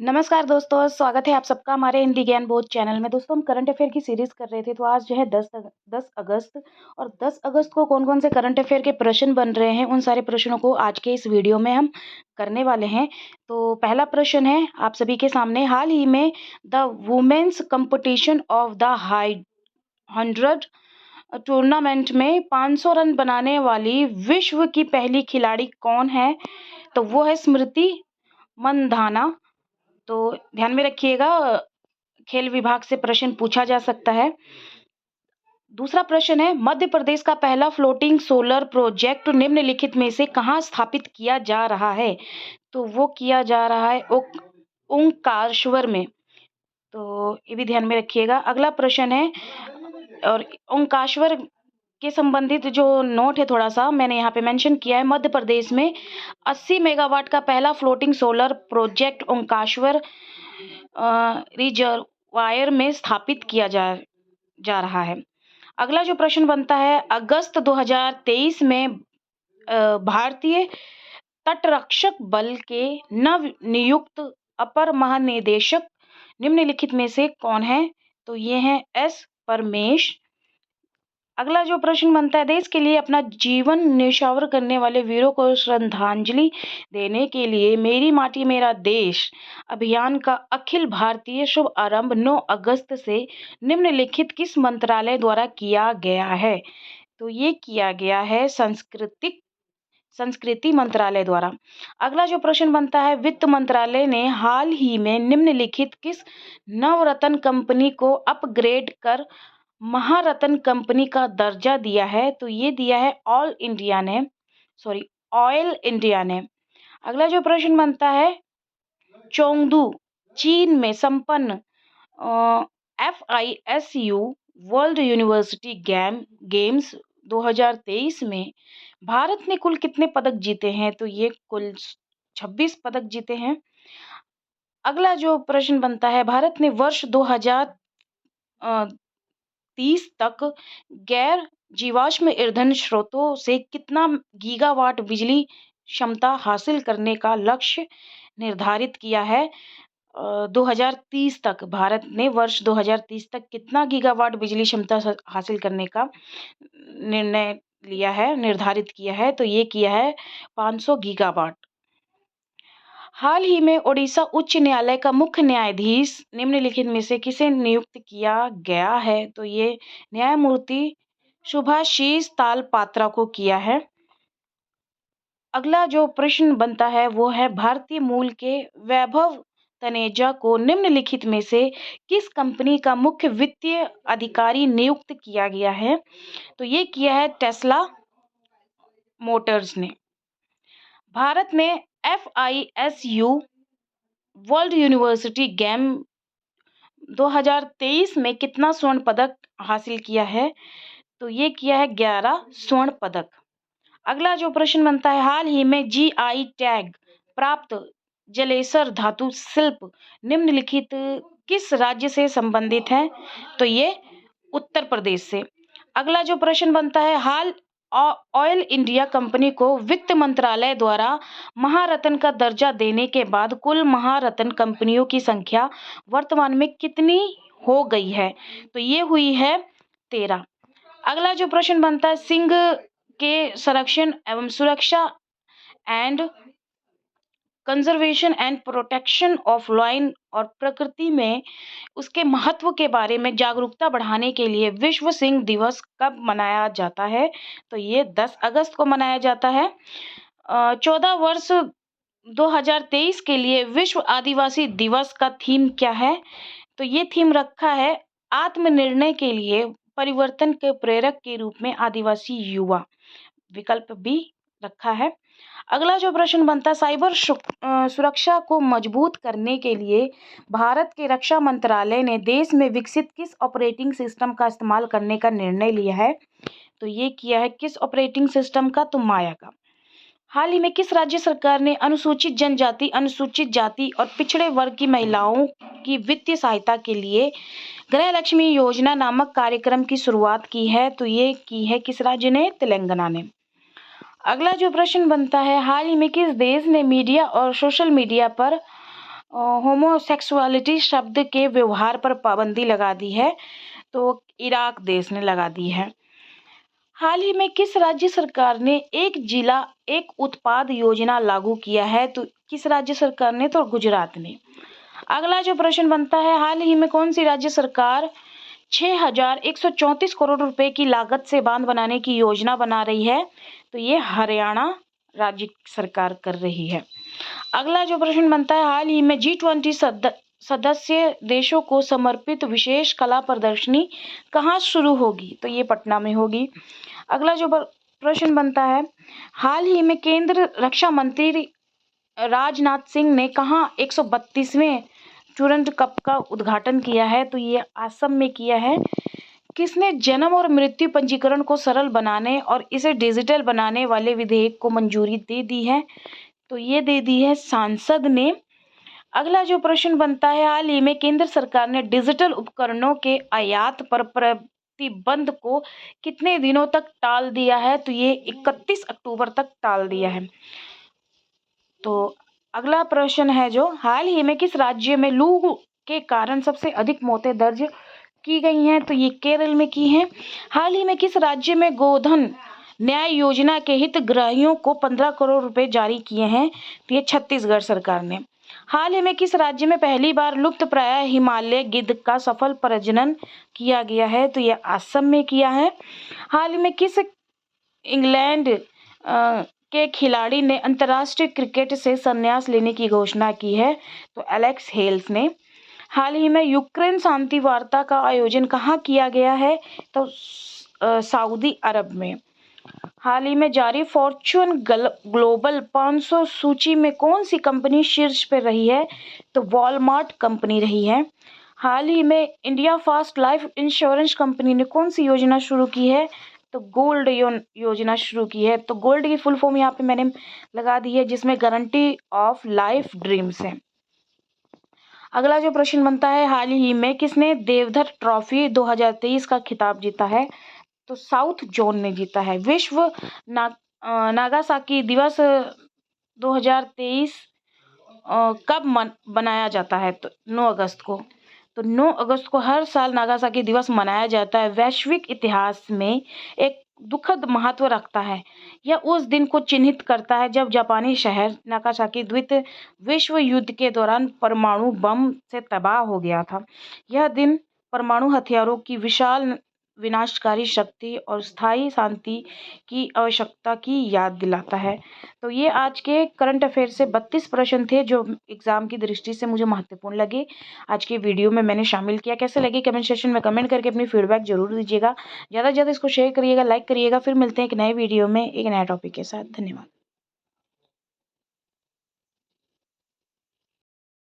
नमस्कार दोस्तों, स्वागत है आप सबका हमारे हिंदी ज्ञान बोध चैनल में। दोस्तों हम करंट अफेयर की सीरीज़ कर रहे थे, तो आज जो है 10 अगस्त और 10 अगस्त को कौन-कौन से करंट अफेयर के प्रश्न बन रहे हैं, उन सारे प्रश्नों को आज के इस वीडियो में हम करने वाले हैं। तो पहला प्रश्न है आप सभी के सामने, हाल ही में the women's competition of the high 100 tournament में 500 रन बनाने वाली विश्व की पहली खिलाड़ी कौन है? तो वो है स्मृति मंधाना। तो ध्यान में रखिएगा, खेल विभाग से प्रश्न पूछा जा सकता है। दूसरा प्रश्न है, मध्य प्रदेश का पहला फ्लोटिंग सोलर प्रोजेक्ट निम्नलिखित में से कहाँ स्थापित किया जा रहा है? तो वो किया जा रहा है ओंकारेश्वर में। तो ये भी ध्यान में रखिएगा। अगला प्रश्न है, और ओंकारेश्वर के संबंधित जो नोट है थोड़ा सा मैंने यहाँ पे मेंशन किया है। मध्य प्रदेश में 80 मेगावाट का पहला floating solar project Omkareshwar reservoir में स्थापित किया जा रहा है। अगला जो प्रश्न बनता है, अगस्त 2023 में भारतीय तटरक्षक बल के नव नियुक्त अपर महानिदेशक निम्नलिखित में से कौन है? तो ये हैं एस परमेश। अगला जो प्रश्न बनता है, देश के लिए अपना जीवन न्यौछावर करने वाले वीरों को श्रद्धांजलि देने के लिए मेरी माटी मेरा देश अभियान का अखिल भारतीय शुभ आरंभ 9 अगस्त से निम्नलिखित किस मंत्रालय द्वारा किया गया है? तो ये किया गया है संस्कृति मंत्रालय द्वारा। अगला जो प्रश्न बनता है, वित्त मंत्रालय ने हाल ही में निम्नलिखित किस नवरत्न कंपनी को अपग्रेड कर महारत्न कंपनी का दर्जा दिया है? तो ये दिया है ऑयल इंडिया ने। अगला जो प्रश्न बनता है, चोंगदू चीन में संपन्न FISU वर्ल्ड यूनिवर्सिटी गेम्स 2023 में भारत ने कुल कितने पदक जीते हैं? तो ये कुल 26 पदक जीते हैं। अगला जो प्रश्न बनता है, भारत ने वर्ष 2030 तक गैर जीवाश्म ईंधन स्रोतों से कितना गीगावाट बिजली क्षमता हासिल करने का लक्ष्य निर्धारित किया है? 2030 तक भारत ने वर्ष 2030 तक कितना गीगावाट बिजली क्षमता हासिल करने का निर्णय लिया है, निर्धारित किया है? तो ये किया है 500 गीगावाट। हाल ही में ओडिशा उच्च न्यायालय का मुख्य न्यायाधीश निम्नलिखित में से किसे नियुक्त किया गया है? तो ये न्यायमूर्ति सुभाषिष तालपात्रा को किया है। अगला जो प्रश्न बनता है वो है, भारतीय मूल के वैभव तनेजा को निम्नलिखित में से किस कंपनी का मुख्य वित्तीय अधिकारी नियुक्त किया गया है? तो ये किया है टेस्ला मोटर्स ने। भारत ने FISU वर्ल्ड यूनिवर्सिटी गेम 2023 में कितना स्वर्ण पदक हासिल किया है? तो ये किया है 11 स्वर्ण पदक। अगला जो प्रश्न बनता है, हाल ही में GI टैग प्राप्त जलेसर धातु शिल्प निम्नलिखित किस राज्य से संबंधित है? तो ये उत्तर प्रदेश से। अगला जो प्रश्न बनता है, हाल ऑयल इंडिया कंपनी को वित्त मंत्रालय द्वारा महारत्न का दर्जा देने के बाद कुल महारत्न कंपनियों की संख्या वर्तमान में कितनी हो गई है? तो ये हुई है 13। अगला जो प्रश्न बनता है, सिंह के संरक्षण एवं सुरक्षा and conservation and protection of line और प्रकृति में उसके महत्व के बारे में जागरूकता बढ़ाने के लिए विश्व सिंह दिवस कब मनाया जाता है? तो ये 10 अगस्त को मनाया जाता है। 14 वर्ष 2023 के लिए विश्व आदिवासी दिवस का थीम क्या है? तो ये थीम रखा है, आत्मनिर्णय के लिए परिवर्तन के प्रेरक के रूप में आदिवासी युवा, विकल्प भी रखा है। अगला जो प्रश्न बनता है, साइबर सुरक्षा को मजबूत करने के लिए भारत के रक्षा मंत्रालय ने देश में विकसित किस ऑपरेटिंग सिस्टम का इस्तेमाल करने का निर्णय लिया है? तो ये किया है किस ऑपरेटिंग सिस्टम का? तो माया का। हाल ही में किस राज्य सरकार ने अनुसूचित जनजाति, अनुसूचित जाति और पिछड़े वर्ग की महिलाओं की वित्तीय सहायता के लिए गृह लक्ष्मी योजना नामक कार्यक्रम की शुरुआत की है? तो ये की है किस राज्य ने? तेलंगाना ने। अगला जो प्रश्न बनता है, हाल ही में किस देश ने मीडिया और सोशल मीडिया पर होमोसेक्सुअलिटी शब्द के व्यवहार पर पाबंदी लगा दी है, तो इराक देश ने लगा दी है। हाल ही में किस राज्य सरकार ने एक जिला एक उत्पाद योजना लागू किया है, तो किस राज्य सरकार ने, तो गुजरात ने। अगला जो प्रश्न बनता है, हाल ही में कौन सी राज्य सरकार 6,134 करोड़ रुपए की लागत से बांध बनाने की योजना बना रही है, तो ये हरियाणा राज्य सरकार कर रही है। अगला जो प्रश्न बनता है, हाल ही में G20 सदस्य देशों को समर्पित विशेष कला प्रदर्शनी कहाँ शुरू होगी, तो ये पटना में होगी। अगला जो प्रश्न बनता है, हाल ही में केंद्र रक्षा मंत्री राजनाथ सिंह ने कहाँ 132वें टूरंट कप का उद्घाटन किया है, तो ये असम में किया है। किसने जन्म और मृत्यु पंजीकरण को सरल बनाने और इसे डिजिटल बनाने वाले विधेयक को मंजूरी दे दी है, तो ये दे दी है सांसद ने। अगला जो प्रश्न बनता है, हाल ही में केंद्र सरकार ने डिजिटल उपकरणों के आयात पर प्रतिबंध को कितने दिनों तक टाल दिया है, तो ये 31 अक्टूबर तक टाल दिया है। तो अगला प्रश्न है जो, हाल ही में किस राज्य में लू के कारण सबसे अधिक मौतें दर्ज की गई हैं, तो ये केरल में की हैं। हाल ही में किस राज्य में गोधन न्याय योजना के हितग्राहियों को 15 करोड़ रुपए जारी किए हैं, तो ये छत्तीसगढ़ सरकार ने। हाल ही में किस राज्य में पहली बार लुप्त प्राय हिमालय गिद्ध का सफल प्रजनन किया गया है, तो ये असम में किया है। हाल ही में किस इंग्लैंड के खिलाड़ी ने अंतर्राष्ट्रीय क्रिकेट से संन्यास लेने की घोषणा की है, तो एलेक्स हेल्स ने। हाल ही में यूक्रेन शांति वार्ता का आयोजन कहाँ किया गया है, तो सऊदी अरब में। हाल ही में जारी फॉर्च्यून ग्लोबल 500 सूची में कौन सी कंपनी शीर्ष पर रही है, तो वॉलमार्ट कंपनी रही है। हाल ही में India fast life insurance company ने कौन सी योजना शुरू की है, तो गोल्ड योजना शुरू की है। तो गोल्ड की फुल फॉर्म यहाँ पे मैंने लगा दी है, जिसमें गारंटी ऑफ लाइफ ड्रीम्स है। अगला जो प्रश्न बनता है, हाल ही में किसने देवधर ट्रॉफी 2023 का खिताब जीता है, तो साउथ जोन ने जीता है। विश्व नागासाकी दिवस 2023 कब मनाया जाता है, तो 9 अगस्त को। तो 9 अगस्त को हर साल नागासाकी दिवस मनाया जाता है। वैश्विक इतिहास में एक दुखद महत्व रखता है। यह उस दिन को चिन्हित करता है जब जापानी शहर नागासाकी द्वितीय विश्व युद्ध के दौरान परमाणु बम से तबाह हो गया था। यह दिन परमाणु हथियारों की विशाल विनाशकारी शक्ति और स्थायी शांति की आवश्यकता की याद दिलाता है। तो ये आज के करंट अफेयर से 32 प्रश्न थे जो एग्जाम की दृष्टि से मुझे महत्वपूर्ण लगे। आज के वीडियो में मैंने शामिल किया। कैसे लगे कमेंट सेक्शन में कमेंट करके अपनी फीडबैक जरूर दीजिएगा। ज़्यादा से ज़्यादा इसको शेयर करिएगा, लाइक करिएगा। फिर मिलते हैं एक नए वीडियो में एक नए टॉपिक के साथ। धन्यवाद।